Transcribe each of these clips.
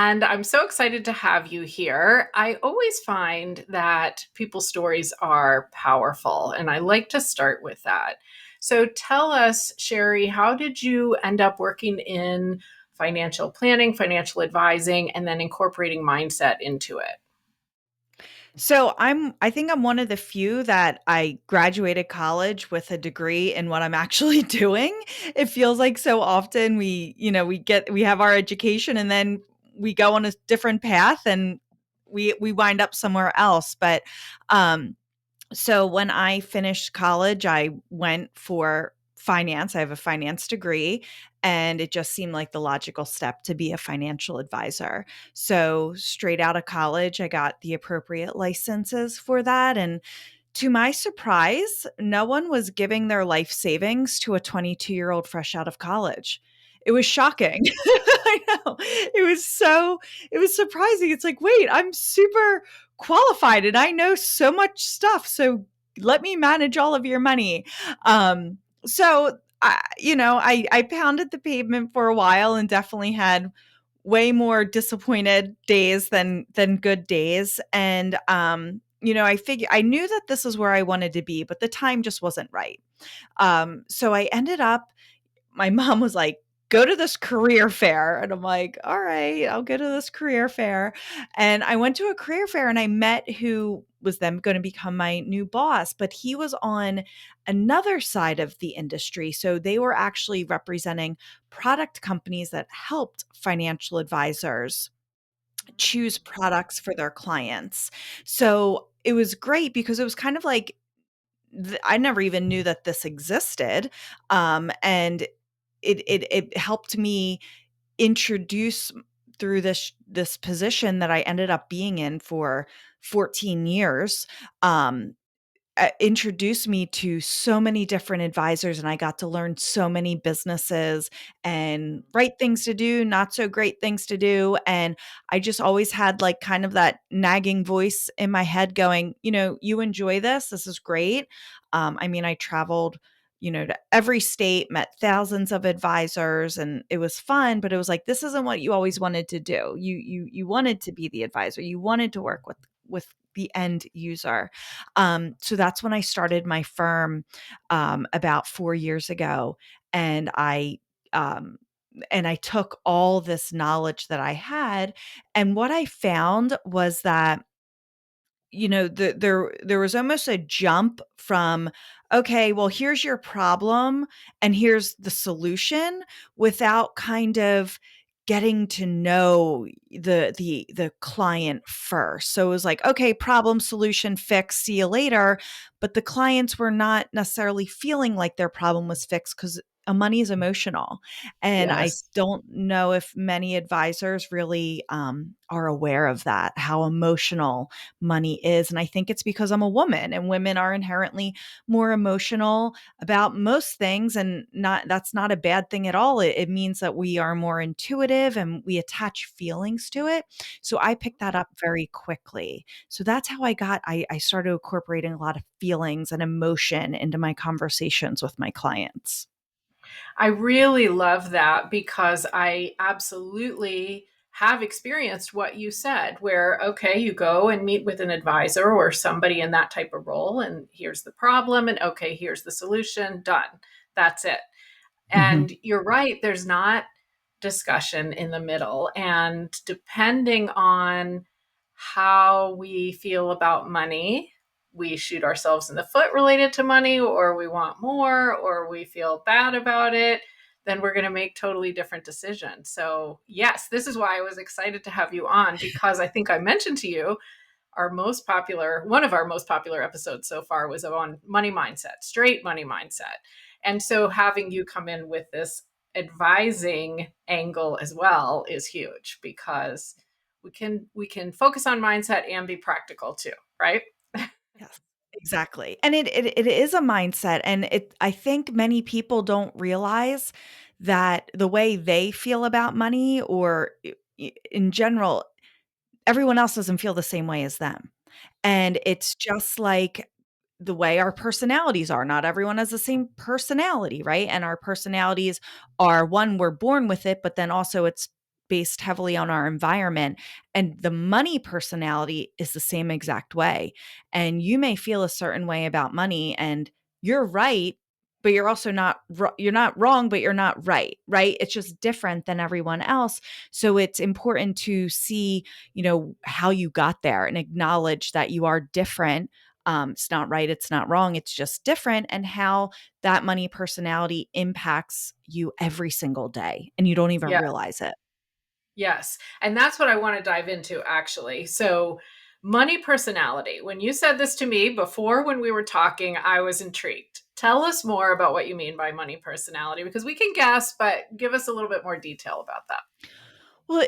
And I'm so excited to have you here. I always find that people's stories are powerful, and I like to start with that. So tell us, Shari, how did you end up working in financial planning, financial advising, and then incorporating mindset into it? I think I'm one of the few that I graduated college with a degree in what I'm actually doing. It feels like so often we have our education and then we go on a different path and we wind up somewhere else. Um so when I finished college, I went for finance. I have a finance degree, and it just seemed like the logical step to be a financial advisor. So straight out of college, I got the appropriate licenses for that. And to my surprise, no one was giving their life savings to a 22-year-old fresh out of college. It was shocking. I know. It was surprising. It's like, wait, I'm super qualified and I know so much stuff. So let me manage all of your money. Um, I pounded the pavement for a while and definitely had way more disappointed days than good days. And I knew that this is where I wanted to be, but the time just wasn't right. So I ended up my mom was like, go to this career fair. And I'm like, all right, I'll go to this career fair. And I went to a career fair and I met who was then going to become my new boss, but he was on another side of the industry. So they were actually representing product companies that helped financial advisors choose products for their clients. So it was great because it was kind of like I never even knew that this existed. And it helped me introduce through this position that I ended up being in for 14 years. Um, Introduced me to so many different advisors, and I got to learn so many businesses and right things to do, not so great things to do. And I just always had like kind of that nagging voice in my head going, you enjoy this. This is great. I mean, I traveled, to every state, met thousands of advisors, and it was fun, but it was like, this isn't what you always wanted to do. You wanted to be the advisor. You wanted to work with the end user. So that's when I started my firm about 4 years ago, and um, I took all this knowledge that I had, and what I found was that there was almost a jump from, okay, well, here's your problem and here's the solution without kind of getting to know the client first. So it was like, okay, problem, solution, fix, see you later. But the clients were not necessarily feeling like their problem was fixed because money is emotional. And I Yes. don't know if many advisors really are aware of that, how emotional money is. And I think it's because I'm a woman and women are inherently more emotional about most things. And not that's not a bad thing at all. It means that we are more intuitive and we attach feelings to it. So I picked that up very quickly. So that's how I started incorporating a lot of feelings and emotion into my conversations with my clients. I really love that because I absolutely have experienced what you said, where, okay, you go and meet with an advisor or somebody in that type of role, and here's the problem, and okay, here's the solution, done. That's it. Mhm. And you're right, there's not discussion in the middle. And depending on how we feel about money, we shoot ourselves in the foot related to money, or we want more, or we feel bad about it, then we're going to make totally different decisions. So, yes, this is why I was excited to have you on, because I think I mentioned to you one of our most popular episodes so far was on money mindset, straight money mindset. And so having you come in with this advising angle as well is huge because we can focus on mindset and be practical too, right? Yes, exactly. And it is a mindset, and I think many people don't realize that the way they feel about money or in general, everyone else doesn't feel the same way as them. And it's just like the way our personalities are. Not everyone has the same personality, right? And our personalities are one, we're born with it, but then also it's based heavily on our environment. And the money personality is the same exact way. And you may feel a certain way about money, and you're right, but you're also you're not wrong, but you're not right, right? It's just different than everyone else. So it's important to see, how you got there and acknowledge that you are different. It's not right, it's not wrong, it's just different, and how that money personality impacts you every single day and you don't even Yeah. realize it. Yes. And that's what I want to dive into, actually. So, money personality. When you said this to me before, when we were talking, I was intrigued. Tell us more about what you mean by money personality, because we can guess, but give us a little bit more detail about that. Well,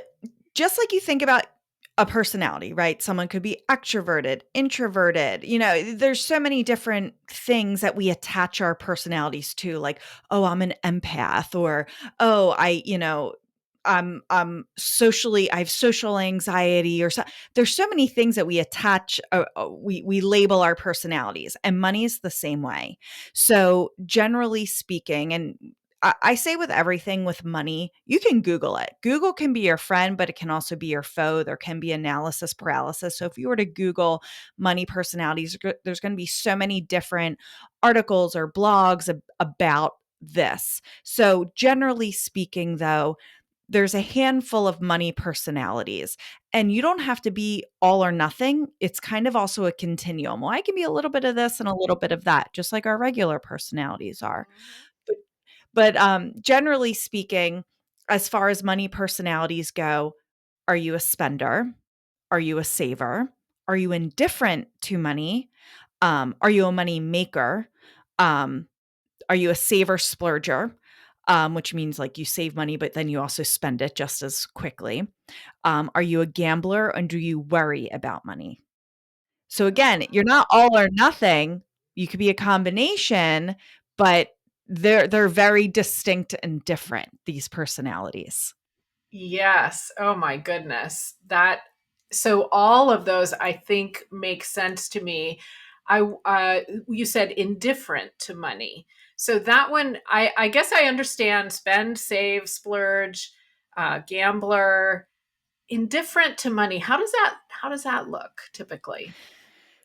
just like you think about a personality, right? Someone could be extroverted, introverted. There's so many different things that we attach our personalities to, like, oh, I'm an empath, or oh, I have social anxiety, or so. There's so many things that we attach, we label our personalities, and money is the same way. So generally speaking, and I say with everything with money, you can Google it. Google can be your friend, but it can also be your foe. There can be analysis paralysis. So if you were to Google money personalities, there's going to be so many different articles or blogs about this. So generally speaking, though, there's a handful of money personalities, and you don't have to be all or nothing. It's kind of also a continuum. Well, I can be a little bit of this and a little bit of that, just like our regular personalities are. Mhm. But generally speaking, as far as money personalities go, are you a spender? Are you a saver? Are you indifferent to money? Are you a money maker? Um, are you a saver splurger? Which means like you save money, but then you also spend it just as quickly. Are you a gambler, and do you worry about money? So again, you're not all or nothing. You could be a combination, but they're very distinct and different, these personalities. Yes. Oh my goodness. That so all of those I think make sense to me. You said indifferent to money. So that one I guess I understand spend, save, splurge, gambler, indifferent to money. How does that look typically?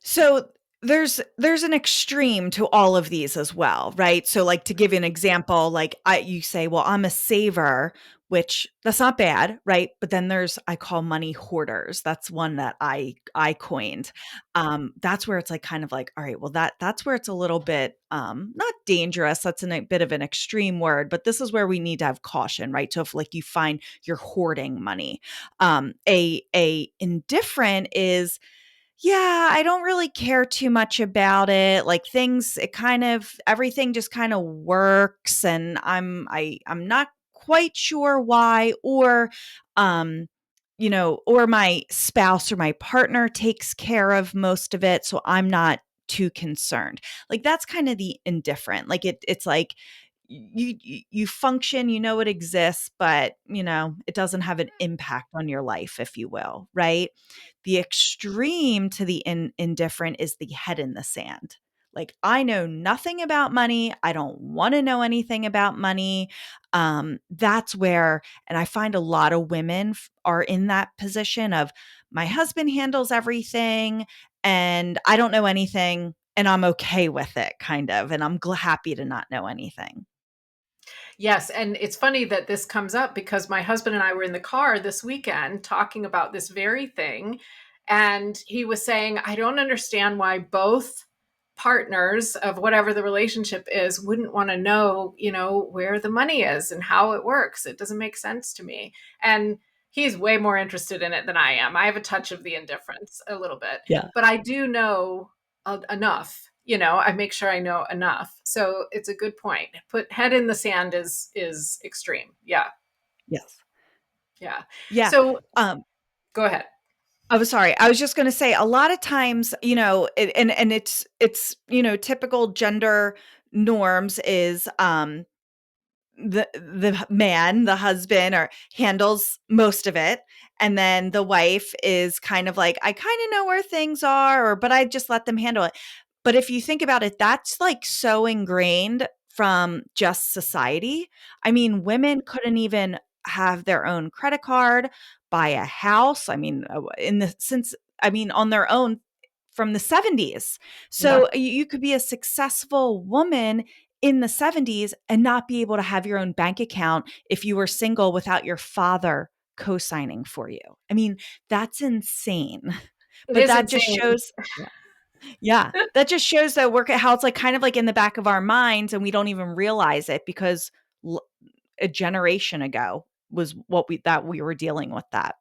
So there's an extreme to all of these as well, right? So like to give you an example, like you say, well, I'm a saver, which that's not bad, right? But then there's I call money hoarders. That's one that I coined. That's where it's like kind of like, all right, well that's where it's a little bit not dangerous. That's a bit of an extreme word, but this is where we need to have caution, right? So if like you find you're hoarding money, a indifferent is yeah, I don't really care too much about it. Like things, it kind of everything just kind of works, and I'm not quite sure why, or um or my spouse or my partner takes care of most of it, so I'm not too concerned. Like that's kind of the indifferent. Like it's like you function, it exists, but it doesn't have an impact on your life, if you will, right? The extreme to the indifferent is the head in the sand. Like, I know nothing about money. I don't want to know anything about money. That's where, and I find a lot of women are in that position of my husband handles everything and I don't know anything and I'm okay with it, kind of. And I'm happy to not know anything. Yes, and it's funny that this comes up because my husband and I were in the car this weekend talking about this very thing. And he was saying, I don't understand why both partners of whatever the relationship is wouldn't want to know, where the money is and how it works. It doesn't make sense to me. And he's way more interested in it than I am. I have a touch of the indifference a little bit, Yeah. but I do know enough. I make sure I know enough. So it's a good point. Put head in the sand is extreme. Yeah. Yes. Yeah. Yeah. So Um, go ahead. I was sorry. I was just going to say a lot of times, and it's typical gender norms is the man, the husband, or handles most of it, and then the wife is kind of like, I kind of know where things are, or but I just let them handle it. But if you think about it, that's like so ingrained from just society. I mean, women couldn't even have their own credit card, buy a house. I mean, on their own from the 70s. Yeah. So you could be a successful woman in the 70s and not be able to have your own bank account if you were single without your father co-signing for you. I mean, that's insane. It But is that just insane. shows, yeah, that just shows that work how it's like kind of like in the back of our minds and we don't even realize it because a generation ago was we were dealing with that.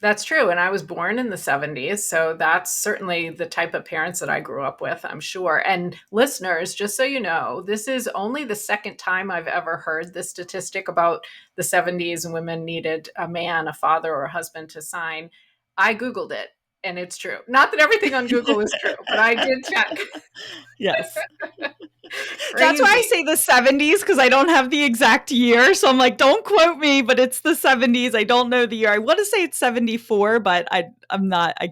That's true. And I was born in the 70s. So that's certainly the type of parents that I grew up with, I'm sure. And listeners, just so you know, this is only the second time I've ever heard this statistic about the 70s and women needed a man, a father, or a husband to sign. I Googled it and it's true. Not that everything on Google is true, but I did check. Yes. That's why I Crazy. say the 70s because I don't have the exact year. So I'm like, don't quote me, but it's the 70s. I don't know the year. I want to say it's 74, but I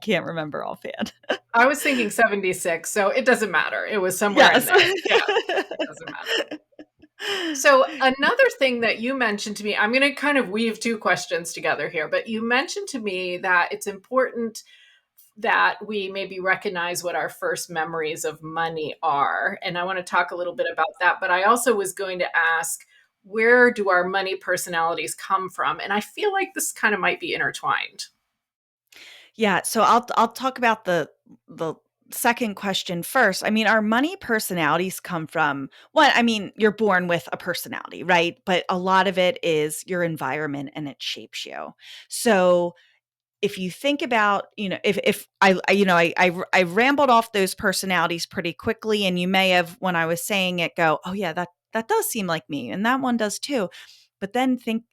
can't remember offhand. I was thinking 76, so it doesn't matter. It was somewhere in Yes. there. Yeah, it doesn't matter. So, another thing that you mentioned to me, I'm going to kind of weave two questions together here, but you mentioned to me that it's important that we maybe recognize what our first memories of money are. And I want to talk a little bit about that. But I also was going to ask, where do our money personalities come from? And I feel like this kind of might be intertwined. Yeah, so I'll talk about the second question first. I mean, our money personalities come from what I mean, you're born with a personality, right? But a lot of it is your environment and it shapes you. So if you think about, if I rambled off those personalities pretty quickly, and you may have, when I was saying it, go, oh yeah, that does seem like me, and that one does too. But then think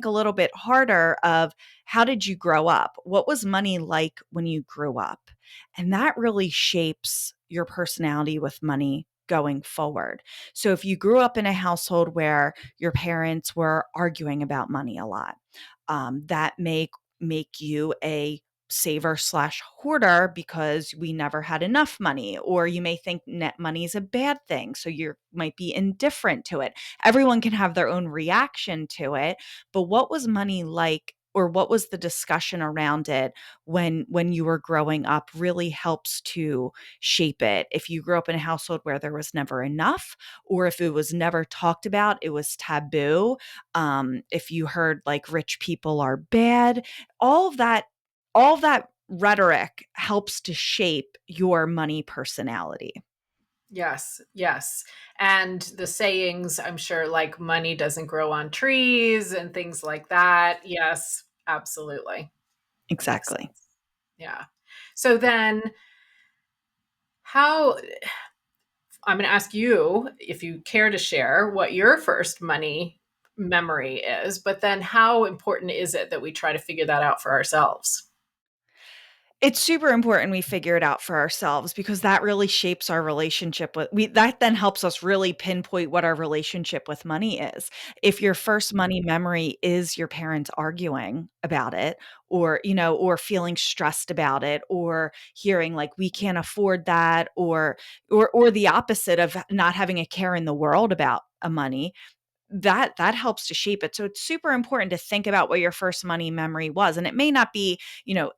a little bit harder of how did you grow up? What was money like when you grew up? And that really shapes your personality with money going forward. So if you grew up in a household where your parents were arguing about money a lot, that may make you a saver slash hoarder because we never had enough money, or you may think net money is a bad thing, so you might be indifferent to it. Everyone can have their own reaction to it, but what was money like, or what was the discussion around it when you were growing up really helps to shape it. If you grew up in a household where there was never enough, or if it was never talked about, it was taboo, if you heard like rich people are bad, all of that, all of that rhetoric helps to shape your money personality. Yes, yes. And the sayings, I'm sure, like money doesn't grow on trees and things like that. Yes, absolutely. That makes Exactly. sense. Yeah. So then, how I'm going to ask you if you care to share what your first money memory is, but then how important is it that we try to figure that out for ourselves? It's super important we figure it out for ourselves because that really shapes our relationship with we that then helps us really pinpoint what our relationship with money is. If your first money memory is your parents arguing about it, or or feeling stressed about it, or hearing like we can't afford that, or the opposite of not having a care in the world about a money, that helps to shape it. So it's super important to think about what your first money memory was. And it may not be,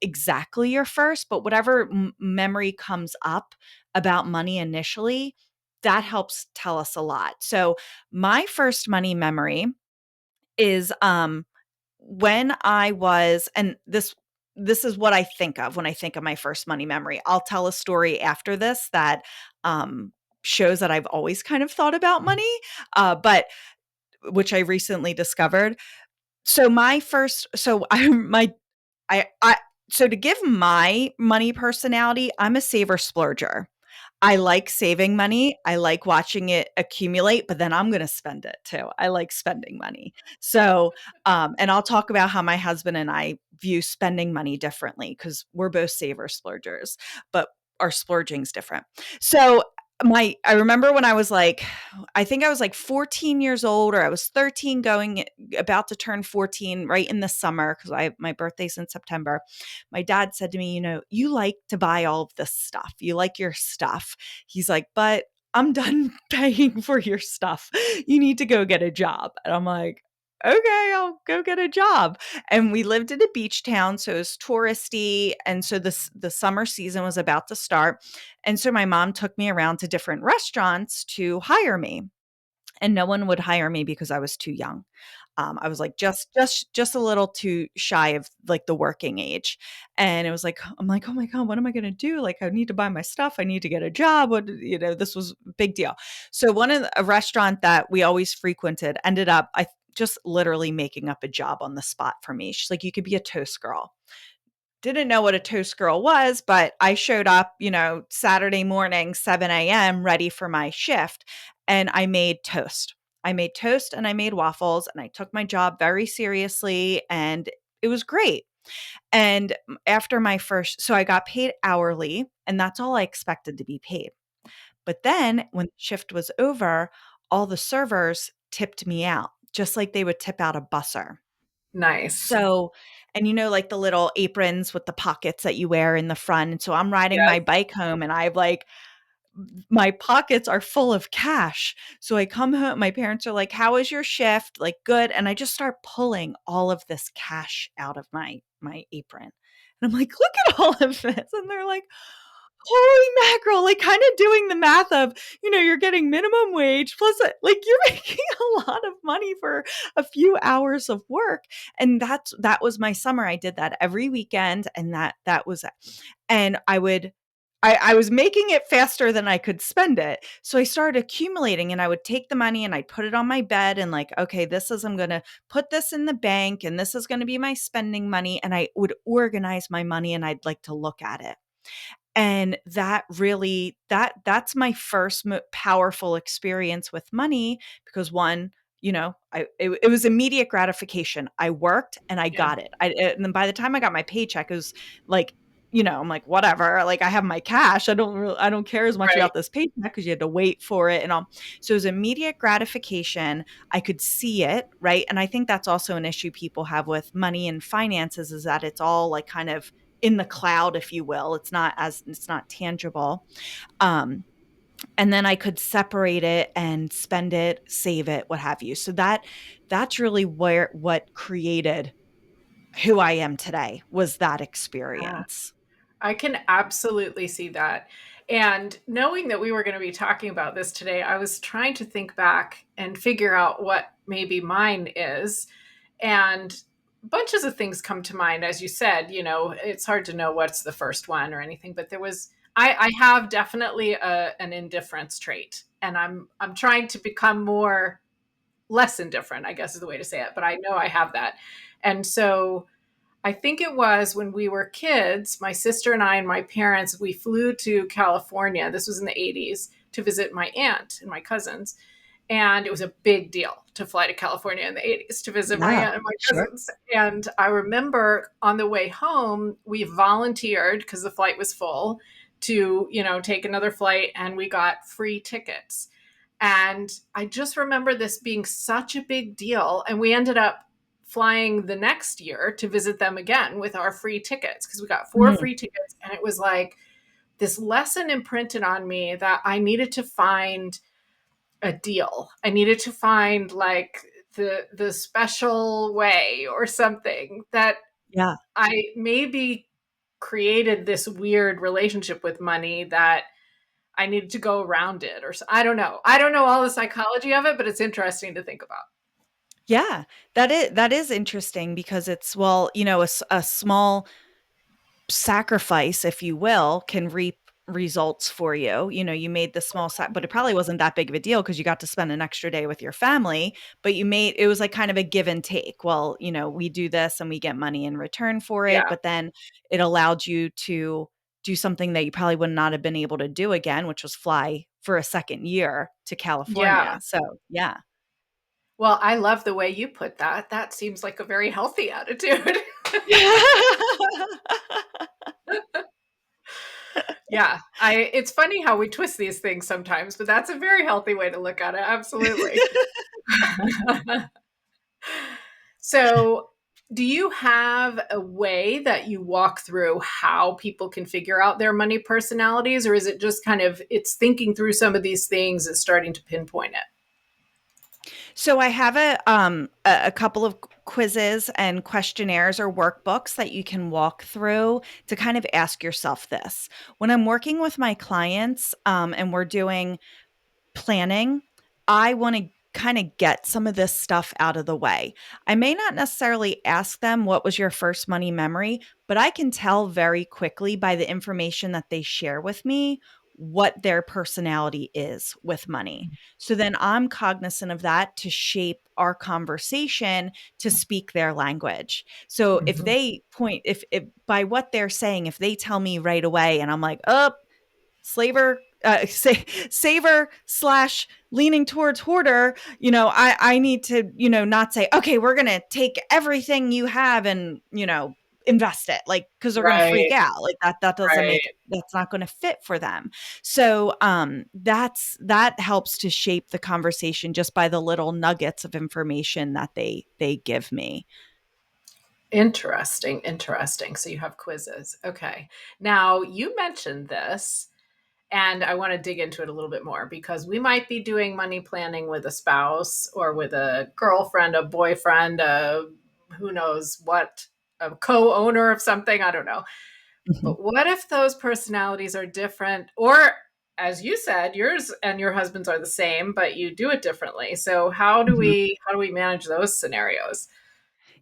exactly your first, but whatever memory comes up about money initially, that helps tell us a lot. So my first money memory is when I was, and this is what I think of when I think of my first money memory. I'll tell a story after this that shows that I've always kind of thought about money. But which I recently discovered. So my first so I so to give my money personality, I'm a saver splurger. I like saving money. I like watching it accumulate, but then I'm going to spend it too. I like spending money. So, and I'll talk about how my husband and I view spending money differently because we're both saver splurgers, but our splurging's different. So, I remember when I was like, I think I was like 14 years old, or I was 13 going about to turn 14 right in the summer because my birthday's in September. My dad said to me, you like to buy all of this stuff. You like your stuff. He's like, but I'm done paying for your stuff. You need to go get a job. And I'm like, okay, I'll go get a job. And we lived in a beach town, so it was touristy. And so the summer season was about to start. And so my mom took me around to different restaurants to hire me. And no one would hire me because I was too young. I was like just a little too shy of like the working age, and it was like I'm like, oh my god, what am I going to do? Like, I need to buy my stuff. I need to get a job. What, this was a big deal. So a restaurant that we always frequented ended up I just literally making up a job on the spot for me. She's like, you could be a toast girl. Didn't know what a toast girl was, but I showed up, Saturday morning, 7 a.m., ready for my shift, and I made toast. I made toast and I made waffles, and I took my job very seriously, and it was great. And after my first, so I got paid hourly, and that's all I expected to be paid. But then when the shift was over, all the servers tipped me out, just like they would tip out a busser. Nice. So, and like the little aprons with the pockets that you wear in the front. And so I'm riding Yes. my bike home and I've like, my pockets are full of cash. So I come home, my parents are like, "How was your shift?" Like, "Good." And I just start pulling all of this cash out of my apron. And I'm like, "Look at all of this." And they're like, "Holy mackerel," like, kinda doing the math of, you're getting minimum wage plus, like, you're making a lot of money for a few hours of work, and that was my summer. I did that every weekend, and that was it. And I was making it faster than I could spend it, so I started accumulating, and I would take the money, and I'd put it on my bed and, like, "Okay, I'm gonna put this in the bank, and this is gonna be my spending money," and I would organize my money, and I'd like to look at it. And that really that's my first powerful experience with money because one, it was immediate gratification. I worked and I Yeah. got it. And then by the time I got my paycheck, it was like, I'm like, whatever. Like, I have my cash. I don't care as much Right. about this paycheck because you had to wait for it and all. So it was immediate gratification. I could see it, right? And I think that's also an issue people have with money and finances is that it's all like kind of in the cloud, if you will. It's not tangible. Um, and then I could separate it and spend it, save it, what have you. So that's really what created who I am today was that Yeah. experience. I can absolutely see that. And knowing that we were going to be talking about this today, I was trying to think back and figure out what maybe mine is. And bunches of things come to mind. As you said, it's hard to know what's the first one or anything, but I have definitely an indifference trait. And I'm trying to become less indifferent, I guess is the way to say it. But I know I have that. And so I think it was when we were kids, my sister and I and my parents, we flew to California. This was in the 80s to visit my aunt and my cousins. And it was a big deal to fly to California in the 80s to visit my Yeah, aunt and my sure. cousins. And I remember on the way home, we volunteered because the flight was full to, take another flight and we got free tickets. And I just remember this being such a big deal. And we ended up flying the next year to visit them again with our free tickets because we got four Mhm. free tickets. And it was like this lesson imprinted on me that I needed to find a deal. I needed to find like the special way or something that Yeah. I maybe created this weird relationship with money that I needed to go around it or so. I don't know. I don't know all the psychology of it, but it's interesting to think about. Yeah. That is interesting because it's well, a small sacrifice, if you will, can reap results for you. You made the but it probably wasn't that big of a deal because you got to spend an extra day with your family, but it was like kind of a give and take. Well, we do this and we get money in return for it, Yeah. but then it allowed you to do something that you probably would not have been able to do again, which was fly for a second year to Yeah. California. So, yeah. Well, I love the way you put that. That seems like a very healthy attitude. Yeah. It's funny how we twist these things sometimes, but that's a very healthy way to look at it. Absolutely. So, do you have a way that you walk through how people can figure out their money personalities, or is it just kind of it's thinking through some of these things and starting to pinpoint it? So I have a couple of quizzes and questionnaires or workbooks that you can walk through to kind of ask yourself this. When I'm working with my clients, and we're doing planning, I want to kind of get some of this stuff out of the way. I may not necessarily ask them what was your first money memory, but I can tell very quickly by the information that they share with me what their personality is with money. So then I'm cognizant of that to shape our conversation to speak their language. So if Mhm. they point, if by what they're saying, if they tell me right away and I'm like, oh, slaver saver slash leaning towards hoarder, I need to, not say, okay, we're gonna take everything you have and, invest it, like, because they're gonna freak Right, out, like that doesn't make, right. that's not gonna fit for them. So that helps to shape the conversation just by the little nuggets of information that they give me. Interesting, interesting. So you have quizzes. Okay. Now, you mentioned this, and I want to dig into it a little bit more because we might be doing money planning with a spouse or with a girlfriend, a boyfriend, a who knows what, a co-owner of something, I don't know. Mhm. But what if those personalities are different, or as you said, yours and your husband's are the same, but you do it differently. So Mhm. how do we manage those scenarios?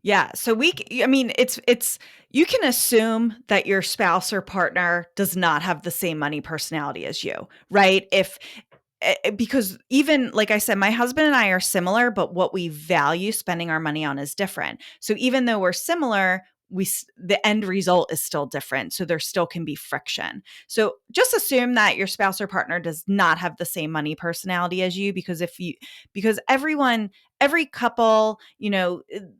Yeah. So I mean, it's, you can assume that your spouse or partner does not have the same money personality as you, right? Because even like I said, my husband and I are similar, but what we value spending our money on is different. So even though we're similar, the end result is still different. So there still can be friction. So just assume that your spouse or partner does not have the same money personality as you, because every couple,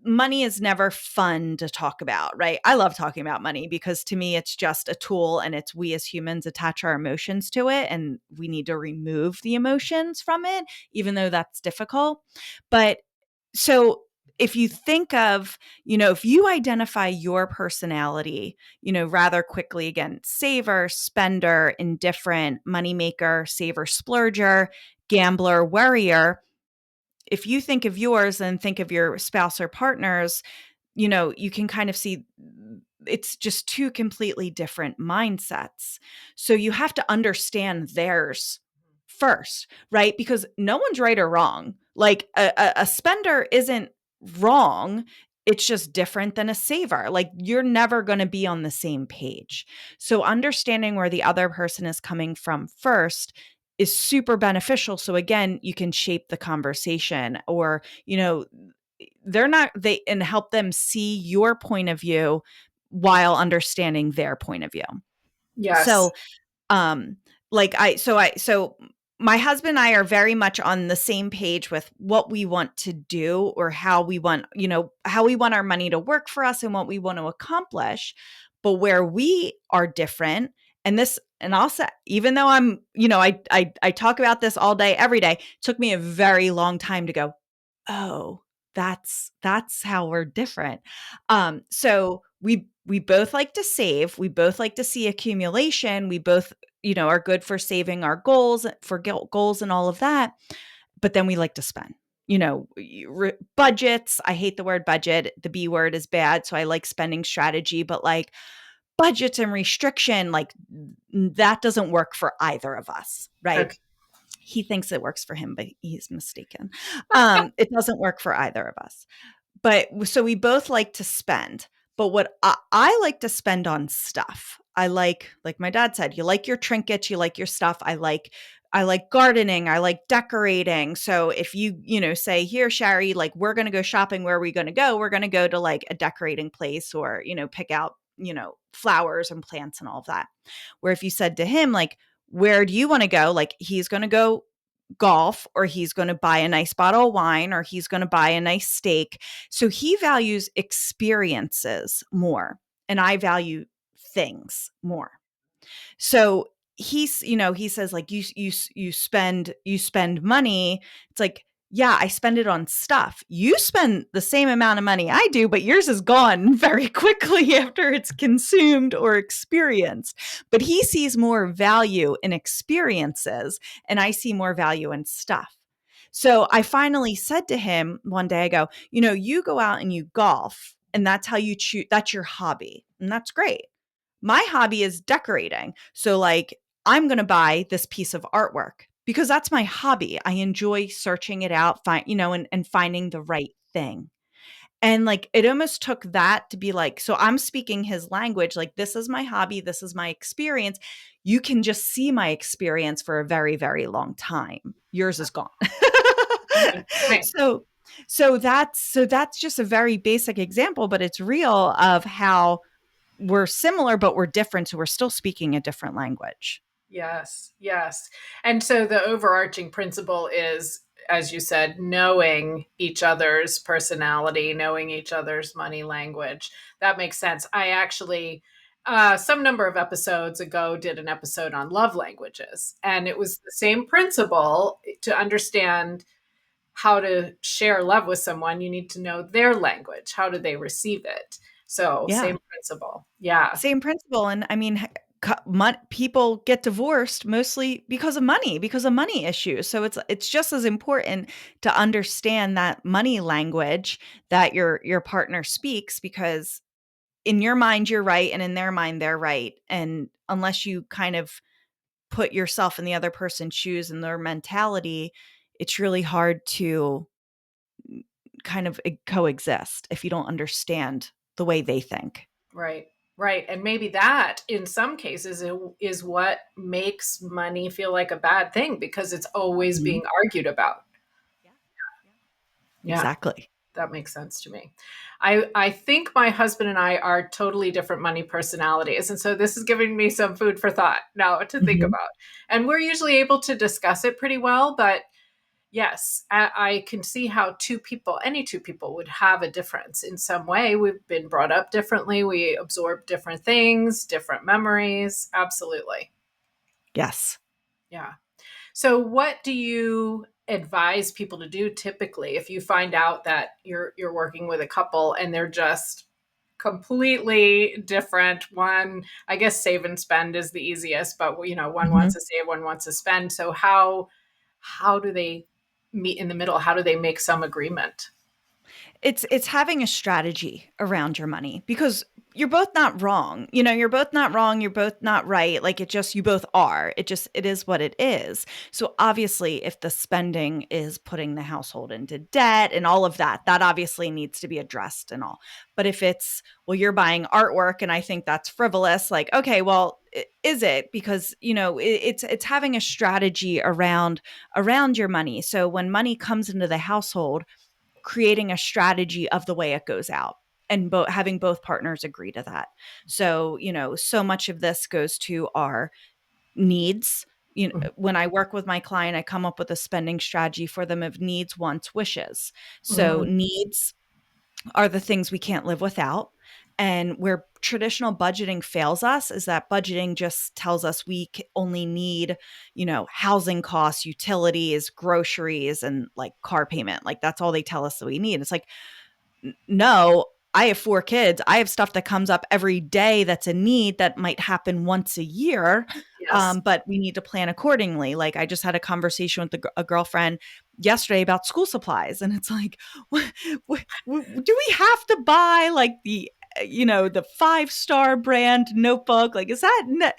money is never fun to talk about, right? I love talking about money because to me, it's just a tool and it's we as humans attach our emotions to it and we need to remove the emotions from it, even though that's difficult. But so if you think of, if you identify your personality, rather quickly, again, saver, spender, indifferent, moneymaker, saver, splurger, gambler, worrier, if you think of yours and think of your spouse or partners, you can kind of see it's just two completely different mindsets. So you have to understand theirs first, right? Because no one's right or wrong. Like a spender isn't wrong. It's just different than a saver. Like you're never going to be on the same page. So understanding where the other person is coming from first is super beneficial. So again, you can shape the conversation or, they're not they and help them see your point of view while understanding their point of view. Yes. So um so my husband and I are very much on the same page with what we want to do or how we want our money to work for us and what we want to accomplish. But where we are different, and also even though I talk about this all day every day, it took me a very long time to go, oh, that's how we're different. So we both like to save, we both like to see accumulation, we both, are good for saving our goals, for goals and all of that, but then we like to spend. Budgets, I hate the word budget. The B word is bad, so I like spending strategy, but like budgets and restriction, like that doesn't work for either of us, right? Okay. He thinks it works for him, but he's mistaken. It doesn't work for either of us. But so we both like to spend. But what I like to spend on stuff. I like my dad said, you like your trinkets, you like your stuff. I like gardening, I like decorating. So if say, here, Shari, like we're gonna go shopping, where are we gonna go? We're gonna go to like a decorating place or, pick out, flowers and plants and all of that. Where if you said to him, like, where do you want to go? Like he's gonna go golf or he's going to buy a nice bottle of wine or he's going to buy a nice steak. So he values experiences more and I value things more. So he says like you spend money. It's like, yeah, I spend it on stuff. You spend the same amount of money I do, but yours is gone very quickly after it's consumed or experienced. But he sees more value in experiences and I see more value in stuff. So I finally said to him one day, I go, you go out and you golf, and that's how you choose, that's your hobby. And that's great. My hobby is decorating. So, like, I'm going to buy this piece of artwork because that's my hobby. I enjoy searching it out, and finding the right thing. And like, it almost took that to be like, so I'm speaking his language, like, this is my hobby, this is my experience. You can just see my experience for a very, very long time. Yours is gone. Right. Right. so that's just a very basic example, but it's real of how we're similar, but we're different. So we're still speaking a different language. Yes, yes. And so the overarching principle is, as you said, knowing each other's personality, knowing each other's money language. That makes sense. I actually, some number of episodes ago, did an episode on love languages. And it was the same principle. To understand how to share love with someone, you need to know their language. How do they receive it? So, Yeah. same principle. Yeah. Same principle. And I mean, people get divorced mostly because of money issues. So it's just as important to understand that money language that your partner speaks, because in your mind you're right and in their mind they're right. And unless you kind of put yourself in the other person's shoes and their mentality, it's really hard to kind of coexist if you don't understand the way they think. Right. Right. And maybe that in some cases is what makes money feel like a bad thing because it's always Mhm. being argued about. Yeah. Yeah. Yeah, Exactly. that makes sense to me. I think my husband and I are totally different money personalities. And so this is giving me some food for thought now to think Mhm. about. And we're usually able to discuss it pretty well, but yes, I can see how any two people would have a difference in some way. We've been brought up differently. We absorb different things, different memories. Absolutely. Yes. Yeah. So what do you advise people to do typically if you find out that you're working with a couple and they're just completely different? One, I guess save and spend is the easiest, but one wants Mhm. to save, one wants to spend. So how do they meet in the middle? How do they make some agreement? It's having a strategy around your money, because you're both not wrong. You're both not wrong, you're both not right. Like, you both are. It is what it is. So obviously, if the spending is putting the household into debt and all of that, that obviously needs to be addressed and all. But if it's, well, you're buying artwork and I think that's frivolous, like, okay, well, is it? Because, it's having a strategy around your money. So when money comes into the household, creating a strategy of the way it goes out, and having both partners agree to that. So, so much of this goes to our needs. Mhm. When I work with my client, I come up with a spending strategy for them of needs, wants, wishes. So Mhm. needs are the things we can't live without. And where traditional budgeting fails us is that budgeting just tells us we only need, housing costs, utilities, groceries, and like car payment. Like, that's all they tell us that we need. It's like, no, I have 4 kids. I have stuff that comes up every day that's a need that might happen once a year, Yes. but we need to plan accordingly. Like, I just had a conversation with a girlfriend yesterday about school supplies, and it's like, do we have to buy like the 5-star brand notebook? Like, is that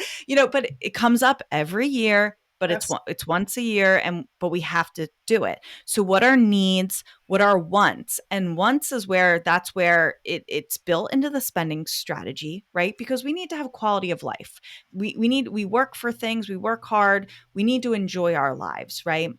But it comes up every year. But Yes. it's once a year, but we have to do it. So, what are needs? What are wants? And wants is that's where it's built into the spending strategy, right? Because we need to have quality of life. We work for things, we work hard, we need to enjoy our lives, right?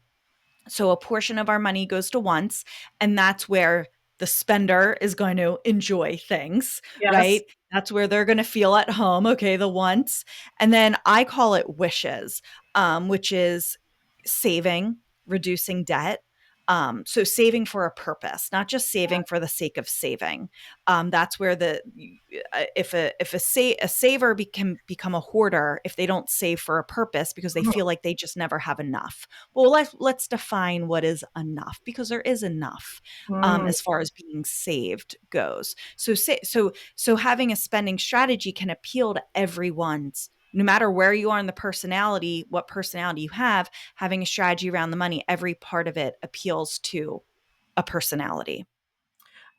So a portion of our money goes to wants, and that's where the spender is going to enjoy things, Yes. right? That's where they're going to feel at home. Okay, the wants. And then I call it wishes, which is saving, reducing debt. So saving for a purpose, not just saving for the sake of saving. That's where if a saver can become a hoarder if they don't save for a purpose, because they feel like they just never have enough. Well, let's define what is enough, because there is enough, Mm. as far as being saved goes. So having a spending strategy can appeal to everyone's no matter where you are in the personality, what personality you have, having a strategy around the money, every part of it appeals to a personality.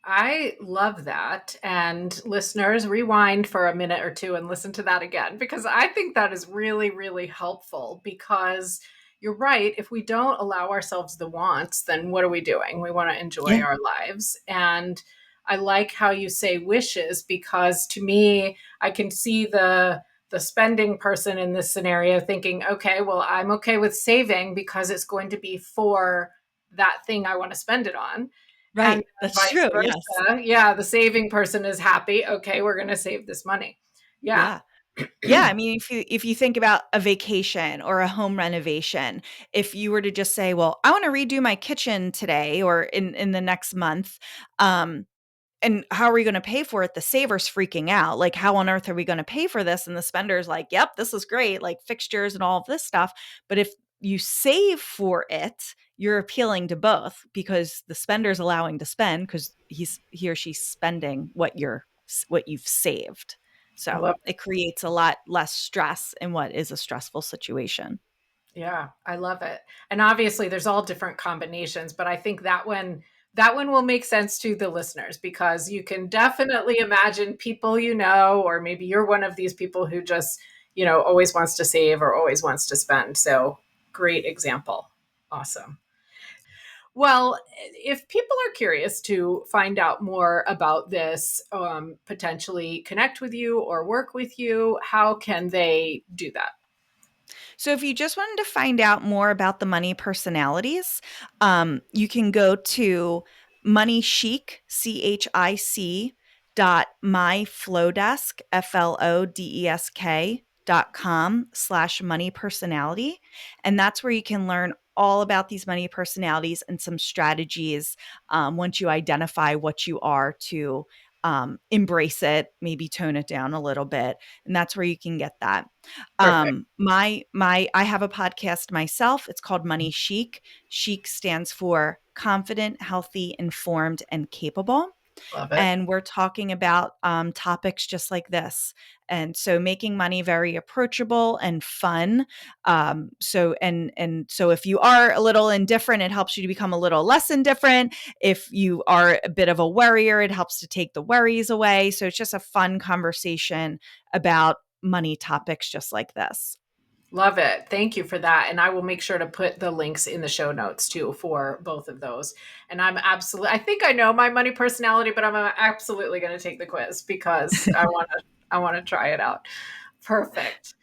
I love that. And listeners, rewind for a minute or two and listen to that again, because I think that is really, really helpful. Because you're right. If we don't allow ourselves the wants, then what are we doing? We want to enjoy Yeah. our lives. And I like how you say wishes, because to me, I can see the spending person in this scenario thinking, okay, well, I'm okay with saving because it's going to be for that thing I want to spend it on. And Right. That's vice true. Yes. versa. Yeah, the saving person is happy. Okay, we're going to save this money. Yeah. Yeah. Yeah, I mean, if you think about a vacation or a home renovation, if you were to just say, "Well, I want to redo my kitchen today or in the next month," um, and how are we going to pay for it? The saver's freaking out. Like, how on earth are we going to pay for this? And the spender's like, "Yep, this is great, like fixtures and all of this stuff." But if you save for it, you're appealing to both because the spender's allowing to spend because he or she's spending what you've saved. I So love it creates a lot less stress in what is a stressful situation. Yeah, I love it. And obviously there's all different combinations, but I think that one will make sense to the listeners, because you can definitely imagine people or maybe you're one of these people who just, always wants to save or always wants to spend. So, great example. Awesome. Well, if people are curious to find out more about this, potentially connect with you or work with you, how can they do that? So if you just wanted to find out more about the money personalities, you can go to Money Chic, CHIC dot myflowdesk, FLODESK.com/money personality. And that's where you can learn all about these money personalities and some strategies once you identify what you are to embrace it, maybe tone it down a little bit. And that's where you can get that. Perfect. My I have a podcast myself. It's called Money Chic. Chic stands for confident, healthy, informed, and capable. Love it. And we're talking about topics just like this. And so making money very approachable and fun. So if you are a little indifferent, it helps you to become a little less indifferent. If you are a bit of a worrier, it helps to take the worries away. So it's just a fun conversation about money topics just like this. Love it. Thank you for that. And I will make sure to put the links in the show notes too for both of those. And I think I know my money personality, but I'm absolutely going to take the quiz because I want to try it out. Perfect.